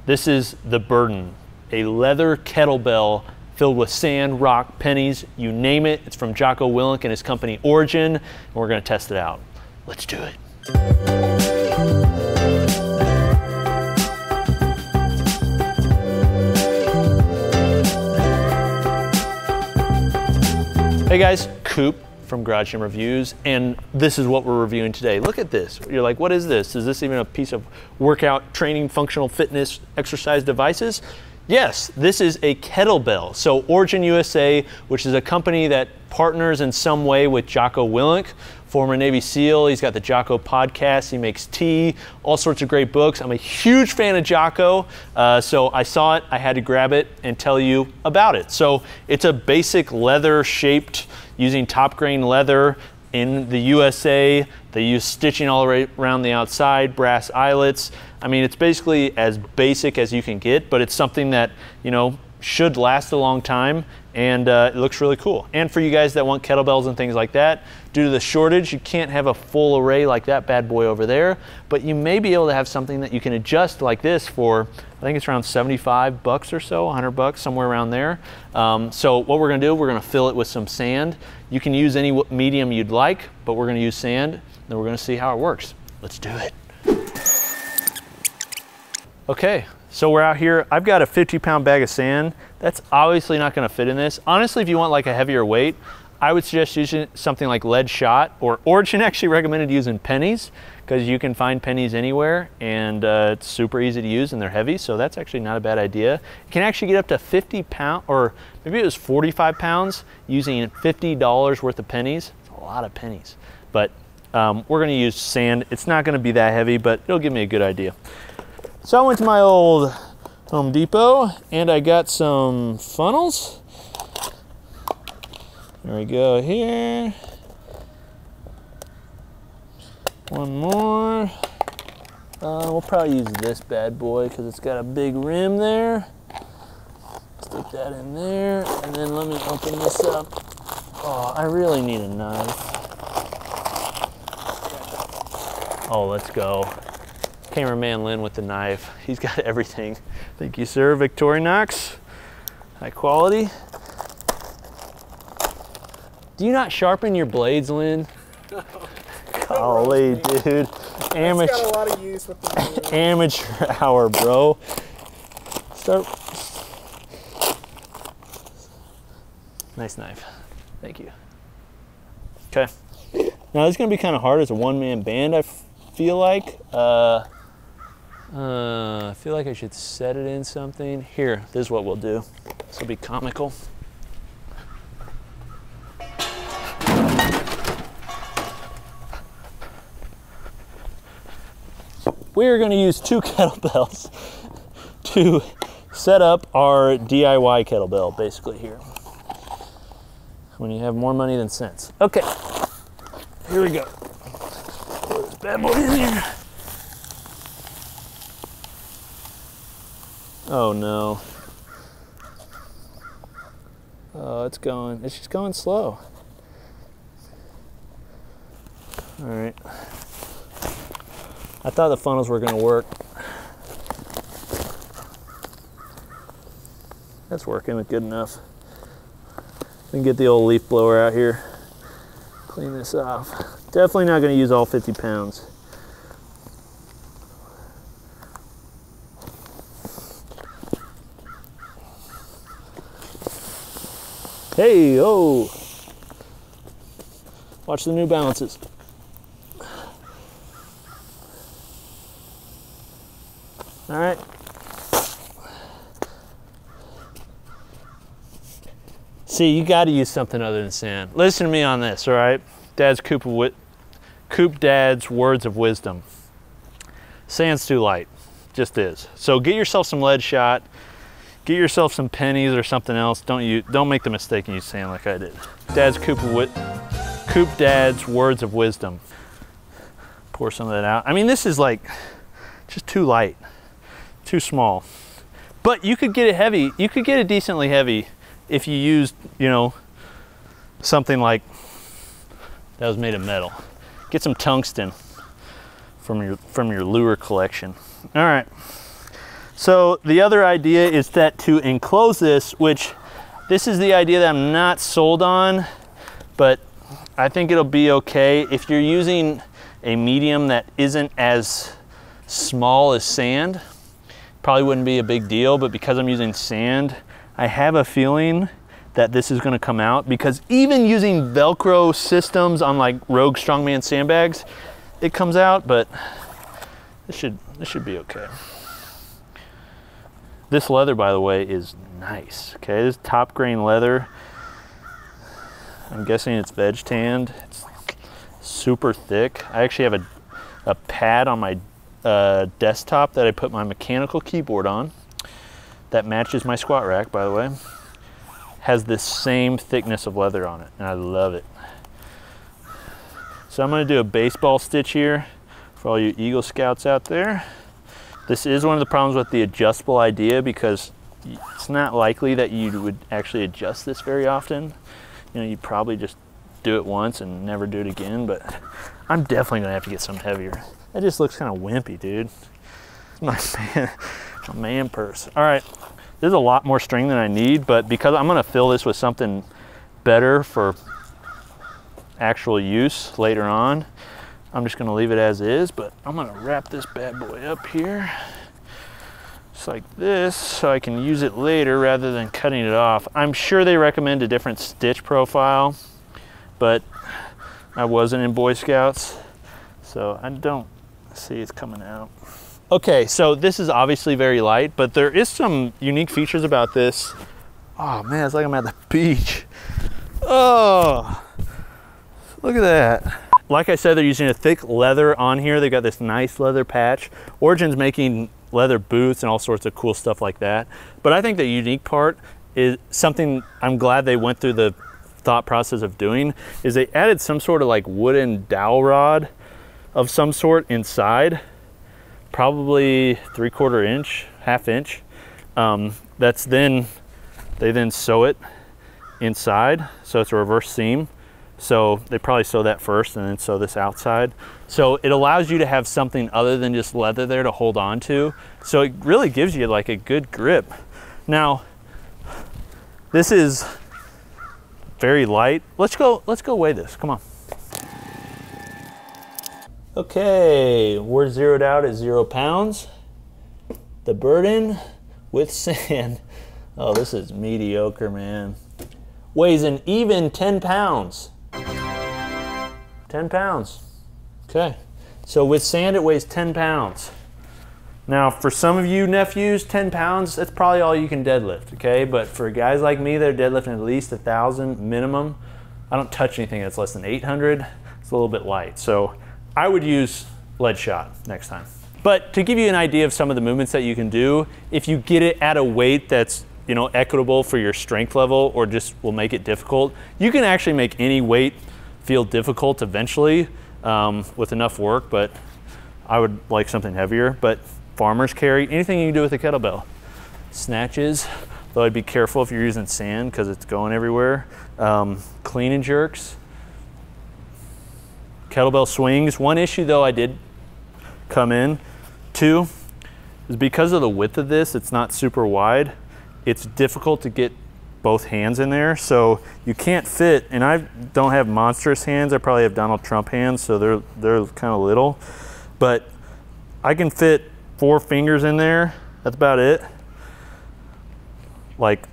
This is the Burden, a leather kettlebell filled with sand, rock, pennies, you name it. It's from Jocko Willink and his company Origin, and we're gonna test it out. Let's do it. Hey guys, Coop from Garage Gym Reviews, and this is what we're reviewing today. Look at this. You're like, what is this? Is this even a piece of workout, training, functional fitness, exercise devices? Yes, this is a kettlebell. So Origin USA, which is a company that partners in some way with Jocko Willink, former Navy SEAL. He's got the Jocko podcast, he makes tea, all sorts of great books. I'm a huge fan of Jocko, so I saw it, I had to grab it and tell you about it. So it's a basic leather shaped, using top grain leather in the USA. They use stitching all around the outside, brass eyelets. I mean, it's basically as basic as you can get, but it's something that, you know, should last a long time, and it looks really cool. And for you guys that want kettlebells and things like that, due to the shortage, you can't have a full array like that bad boy over there, but you may be able to have something that you can adjust like this for, I think it's around 75 bucks or so, 100 bucks, somewhere around there. So what we're gonna do, we're gonna fill it with some sand. You can use any medium you'd like, but we're gonna use sand, then we're gonna see how it works. Let's do it. Okay, so we're out here. I've got a 50-pound bag of sand. That's obviously not gonna fit in this. Honestly, if you want like a heavier weight, I would suggest using something like lead shot, or Origin actually recommended using pennies, because you can find pennies anywhere, and it's super easy to use and they're heavy, so that's actually not a bad idea. You can actually get up to 50 pounds, or maybe it was 45 pounds, using $50 worth of pennies. It's a lot of pennies, but we're gonna use sand. It's not gonna be that heavy, but it'll give me a good idea. So I went to my old Home Depot and I got some funnels. There we go here. One more. We'll probably use this bad boy because it's got a big rim there. Stick that in there, and then let me open this up. Oh, I really need a knife. Oh, let's go. Cameraman Lynn with the knife. He's got everything. Thank you, sir. Victorinox. High quality. Do you not sharpen your blades, Lynn? No. Golly, dude. Amateur. Got a lot of use with the amateur hour, bro. Start. Nice knife. Thank you. Okay. Now this is gonna be kind of hard as a one-man band. I feel like. I feel like I should set it in something. Here, this is what we'll do. This will be comical. We're going to use 2 kettlebells to set up our DIY kettlebell, basically here. When you have more money than sense. Okay, here we go. Throw this bad boy in here. Oh no. Oh, it's just going slow. All right. I thought the funnels were gonna work. That's working good enough. We can get the old leaf blower out here. Clean this off. Definitely not gonna use all 50 pounds. Hey, oh! Watch the New Balances. All right. See, you got to use something other than sand. Listen to me on this, all right? Coop Dad's words of wisdom. Sand's too light, just is. So get yourself some lead shot. Get yourself some pennies or something else. Don't make the mistake and use sand like I did. Coop Dad's words of wisdom. Pour some of that out. I mean, this is like just too light, too small. But you could get it heavy. You could get it decently heavy if you used, you know, something like that was made of metal. Get some tungsten from your lure collection. All right. So the other idea is that to enclose this, which this is the idea that I'm not sold on, but I think it'll be okay. If you're using a medium that isn't as small as sand, probably wouldn't be a big deal, but because I'm using sand, I have a feeling that this is gonna come out, because even using Velcro systems on like Rogue Strongman sandbags, it comes out, but this should be okay. This leather, by the way, is nice, okay? This top grain leather. I'm guessing it's veg tanned. It's super thick. I actually have a pad on my desktop that I put my mechanical keyboard on that matches my squat rack, by the way. Has this same thickness of leather on it, and I love it. So I'm gonna do a baseball stitch here for all you Eagle Scouts out there. This is one of the problems with the adjustable idea, because it's not likely that you would actually adjust this very often. You know, you probably just do it once and never do it again, but I'm definitely gonna have to get something heavier. That just looks kind of wimpy, dude. It's my man purse. All right, there's a lot more string than I need, but because I'm gonna fill this with something better for actual use later on, I'm just gonna leave it as is, but I'm gonna wrap this bad boy up here, just like this, so I can use it later rather than cutting it off. I'm sure they recommend a different stitch profile, but I wasn't in Boy Scouts, so I don't see it's coming out. Okay, so this is obviously very light, but there is some unique features about this. Oh man, it's like I'm at the beach. Oh, look at that. Like I said, they're using a thick leather on here. They got this nice leather patch. Origin's making leather boots and all sorts of cool stuff like that. But I think the unique part is something I'm glad they went through the thought process of doing, is they added some sort of like wooden dowel rod of some sort inside, probably 3/4 inch, 1/2 inch. That's then, they then sew it inside. So it's a reverse seam. So they probably sew that first and then sew this outside. So it allows you to have something other than just leather there to hold on to. So it really gives you like a good grip. Now, this is very light. Let's go weigh this, come on. Okay, we're zeroed out at 0 pounds. The Burden with sand. Oh, this is mediocre, man. Weighs an even 10 pounds. 10 pounds. Okay, so with sand it weighs 10 pounds. Now for some of you nephews, 10 pounds, that's probably all you can deadlift, okay? But for guys like me that are deadlifting at least 1,000 minimum, I don't touch anything that's less than 800. It's a little bit light. So I would use lead shot next time. But to give you an idea of some of the movements that you can do, if you get it at a weight that's, you know, equitable for your strength level or just will make it difficult, you can actually make any weight feel difficult eventually with enough work, but I would like something heavier. But farmer's carry, anything you can do with a kettlebell. Snatches, though I'd be careful if you're using sand because it's going everywhere. Clean and jerks. Kettlebell swings. One issue though I did come in to is because of the width of this, it's not super wide. It's difficult to get both hands in there, so you can't fit, and I don't have monstrous hands. I probably have Donald Trump hands, so they're kind of little, but I can fit 4 fingers in there. That's about it. Like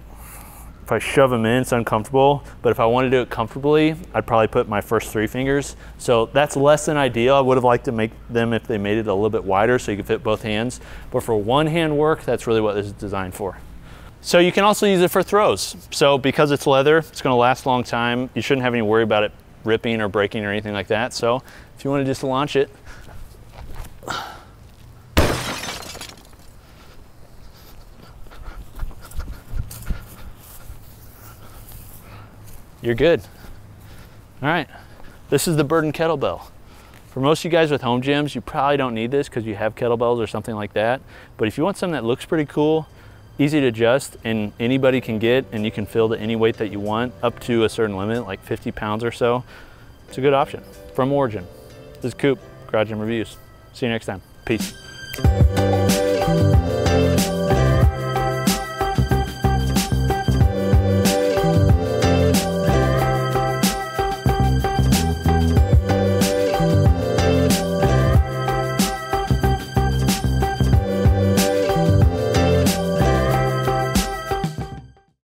if I shove them in, it's uncomfortable, but if I want to do it comfortably, I'd probably put my first 3 fingers. So that's less than ideal. I would have liked to make them if they made it a little bit wider so you could fit both hands, but for one hand work, that's really what this is designed for. So you can also use it for throws. So because it's leather, it's gonna last a long time. You shouldn't have any worry about it ripping or breaking or anything like that. So if you wanna just launch it, you're good. All right, this is the Burden Kettlebell. For most of you guys with home gyms, you probably don't need this because you have kettlebells or something like that. But if you want something that looks pretty cool, easy to adjust, and anybody can get, and you can fill to any weight that you want up to a certain limit, like 50 pounds or so, it's a good option from Origin. This is Coop, Garage Gym Reviews. See you next time. Peace.